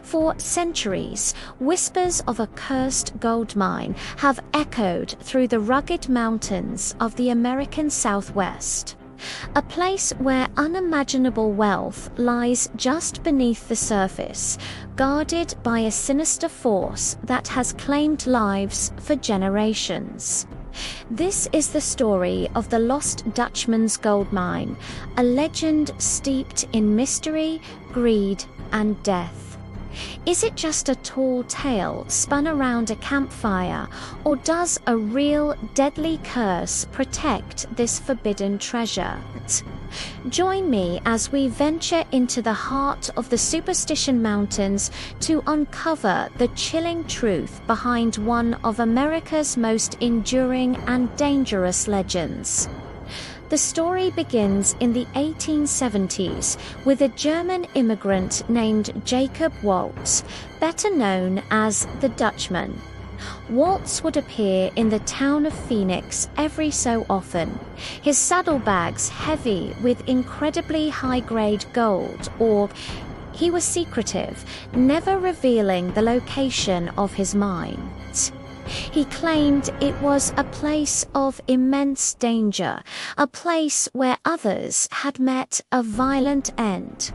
For centuries, whispers of a cursed gold mine have echoed through the rugged mountains of the American Southwest, a place where unimaginable wealth lies just beneath the surface, guarded by a sinister force that has claimed lives for generations. This is the story of the Lost Dutchman's Gold Mine, a legend steeped in mystery, greed, and death. Is it just a tall tale spun around a campfire, or does a real, deadly curse protect this forbidden treasure? Join me as we venture into the heart of the Superstition Mountains to uncover the chilling truth behind one of America's most enduring and dangerous legends. The story begins in the 1870s with a German immigrant named Jacob Waltz, better known as the Dutchman. Waltz would appear in the town of Phoenix every so often, his saddlebags heavy with incredibly high-grade gold, or he was secretive, never revealing the location of his mine. He claimed it was a place of immense danger, a place where others had met a violent end.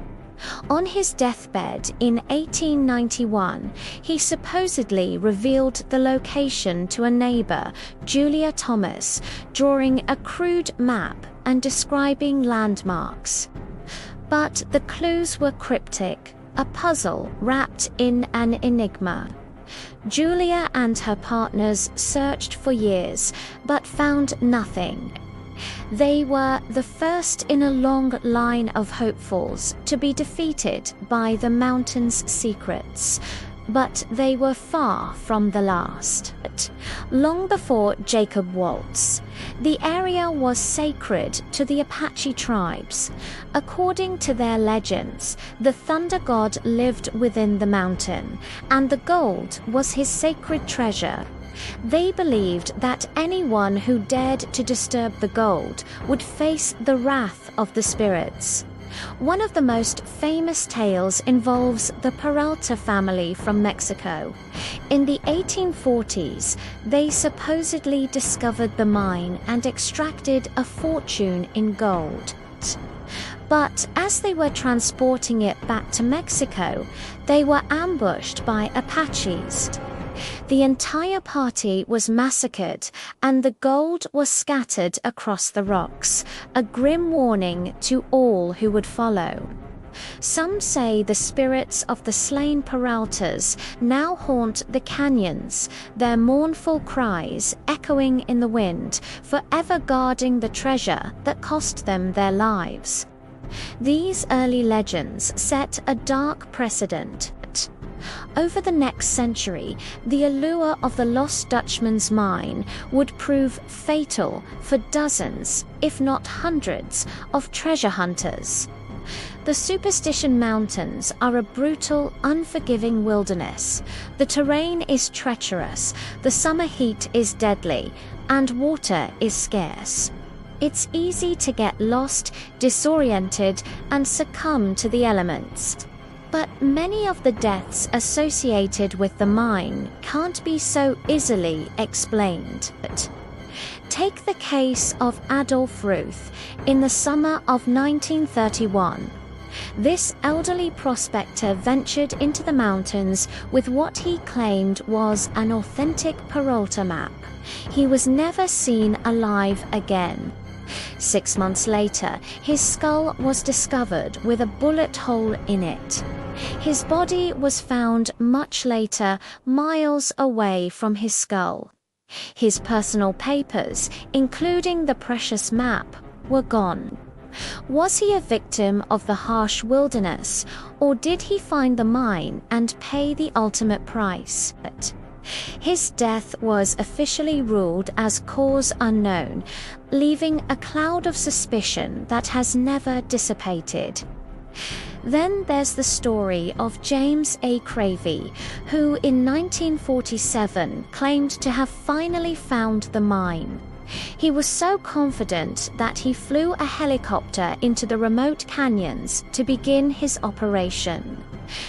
On his deathbed in 1891, he supposedly revealed the location to a neighbor, Julia Thomas, drawing a crude map and describing landmarks. But the clues were cryptic, a puzzle wrapped in an enigma. Julia and her partners searched for years, but found nothing. They were the first in a long line of hopefuls to be defeated by the mountain's secrets, but they were far from the last. Long before Jacob Waltz, the area was sacred to the Apache tribes. According to their legends, the thunder god lived within the mountain, and the gold was his sacred treasure. They believed that anyone who dared to disturb the gold would face the wrath of the spirits. One of the most famous tales involves the Peralta family from Mexico. In the 1840s, they supposedly discovered the mine and extracted a fortune in gold. But as they were transporting it back to Mexico, they were ambushed by Apaches. The entire party was massacred, and the gold was scattered across the rocks, a grim warning to all who would follow. Some say the spirits of the slain Peraltas now haunt the canyons, their mournful cries echoing in the wind, forever guarding the treasure that cost them their lives. These early legends set a dark precedent. Over the next century, the allure of the Lost Dutchman's mine would prove fatal for dozens, if not hundreds, of treasure hunters. The Superstition Mountains are a brutal, unforgiving wilderness. The terrain is treacherous, the summer heat is deadly, and water is scarce. It's easy to get lost, disoriented, and succumb to the elements. But many of the deaths associated with the mine can't be so easily explained. Take the case of Adolf Ruth in the summer of 1931. This elderly prospector ventured into the mountains with what he claimed was an authentic Peralta map. He was never seen alive again. 6 months later, his skull was discovered with a bullet hole in it. His body was found much later, miles away from his skull. His personal papers, including the precious map, were gone. Was he a victim of the harsh wilderness, or did he find the mine and pay the ultimate price? His death was officially ruled as cause unknown, leaving a cloud of suspicion that has never dissipated. Then there's the story of James A. Cravey, who in 1947 claimed to have finally found the mine. He was so confident that he flew a helicopter into the remote canyons to begin his operation.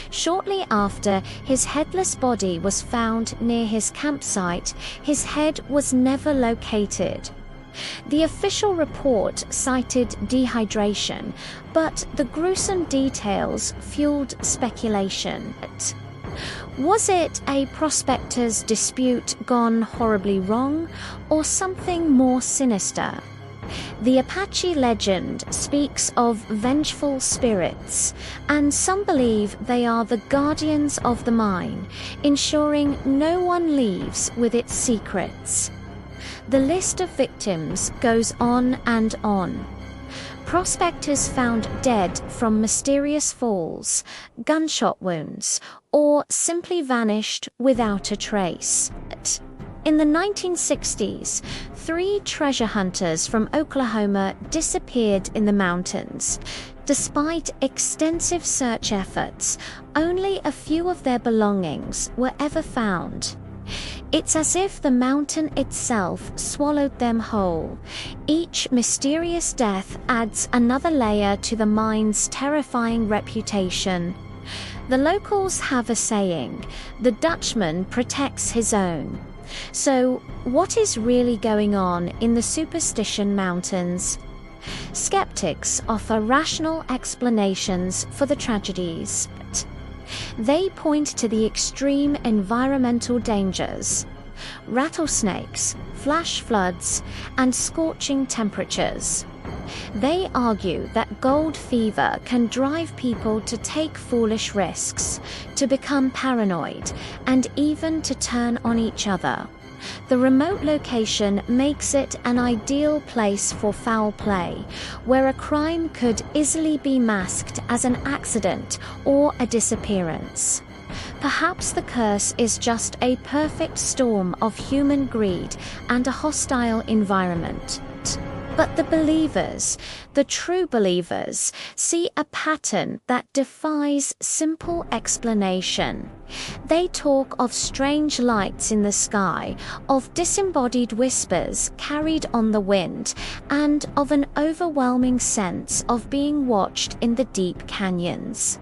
Shortly after his headless body was found near his campsite, his head was never located. The official report cited dehydration, but the gruesome details fueled speculation. Was it a prospector's dispute gone horribly wrong, or something more sinister? The Apache legend speaks of vengeful spirits, and some believe they are the guardians of the mine, ensuring no one leaves with its secrets. The list of victims goes on and on. Prospectors found dead from mysterious falls, gunshot wounds, or simply vanished without a trace. In the 1960s, 3 treasure hunters from Oklahoma disappeared in the mountains. Despite extensive search efforts, only a few of their belongings were ever found. It's as if the mountain itself swallowed them whole. Each mysterious death adds another layer to the mine's terrifying reputation. The locals have a saying, "The Dutchman protects his own." So, what is really going on in the Superstition Mountains? Skeptics offer rational explanations for the tragedies. They point to the extreme environmental dangers: rattlesnakes, flash floods, and scorching temperatures. They argue that gold fever can drive people to take foolish risks, to become paranoid, and even to turn on each other. The remote location makes it an ideal place for foul play, where a crime could easily be masked as an accident or a disappearance. Perhaps the curse is just a perfect storm of human greed and a hostile environment. But the believers, the true believers, see a pattern that defies simple explanation. They talk of strange lights in the sky, of disembodied whispers carried on the wind, and of an overwhelming sense of being watched in the deep canyons.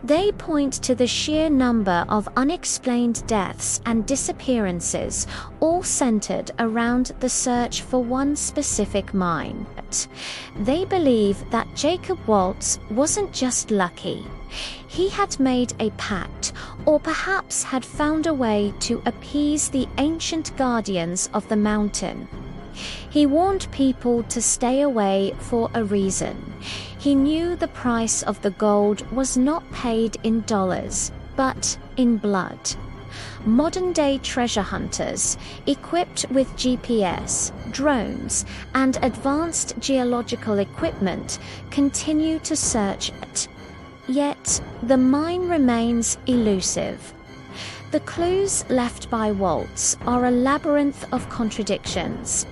They point to the sheer number of unexplained deaths and disappearances, all centered around the search for one specific mine. They believe that Jacob Waltz wasn't just lucky. He had made a pact, or perhaps had found a way to appease the ancient guardians of the mountain. He warned people to stay away for a reason. He knew the price of the gold was not paid in dollars, but in blood. Modern-day treasure hunters, equipped with GPS, drones, and advanced geological equipment, continue to search it. Yet, the mine remains elusive. The clues left by Waltz are a labyrinth of contradictions.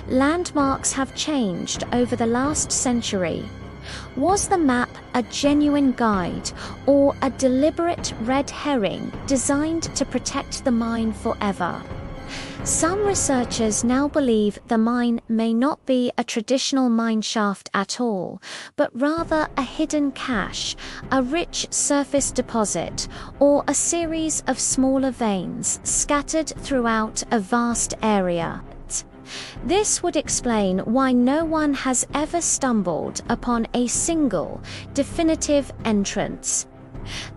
Landmarks have changed over the last century. Was the map a genuine guide, or a deliberate red herring designed to protect the mine forever? Some researchers now believe the mine may not be a traditional mine shaft at all, but rather a hidden cache, a rich surface deposit, or a series of smaller veins scattered throughout a vast area. This would explain why no one has ever stumbled upon a single, definitive entrance.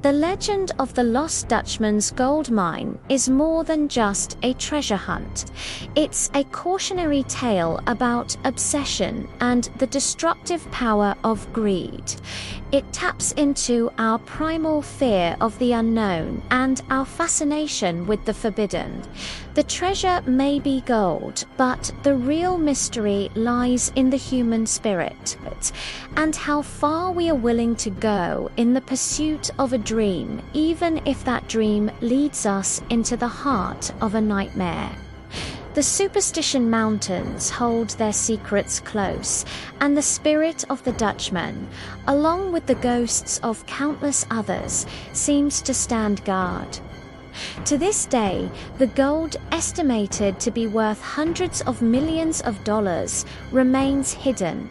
The legend of the Lost Dutchman's gold mine is more than just a treasure hunt. It's a cautionary tale about obsession and the destructive power of greed. It taps into our primal fear of the unknown and our fascination with the forbidden. The treasure may be gold, but the real mystery lies in the human spirit, and how far we are willing to go in the pursuit of a dream, even if that dream leads us into the heart of a nightmare. The Superstition Mountains hold their secrets close, and the spirit of the Dutchman, along with the ghosts of countless others, seems to stand guard. To this day, the gold, estimated to be worth hundreds of millions of dollars, remains hidden.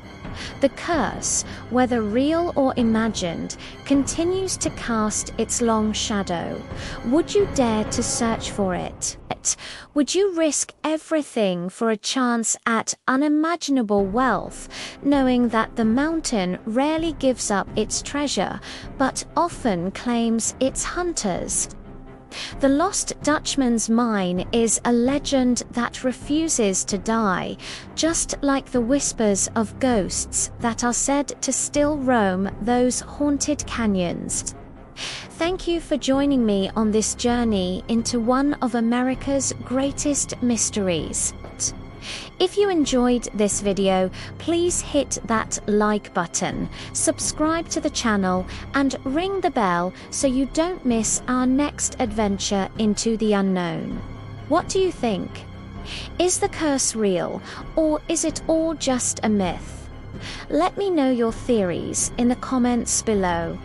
The curse, whether real or imagined, continues to cast its long shadow. Would you dare to search for it? Would you risk everything for a chance at unimaginable wealth, knowing that the mountain rarely gives up its treasure, but often claims its hunters? The Lost Dutchman's Mine is a legend that refuses to die, just like the whispers of ghosts that are said to still roam those haunted canyons. Thank you for joining me on this journey into one of America's greatest mysteries. If you enjoyed this video, please hit that like button, subscribe to the channel, and ring the bell so you don't miss our next adventure into the unknown. What do you think? Is the curse real, or is it all just a myth? Let me know your theories in the comments below.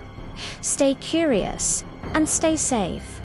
Stay curious and stay safe.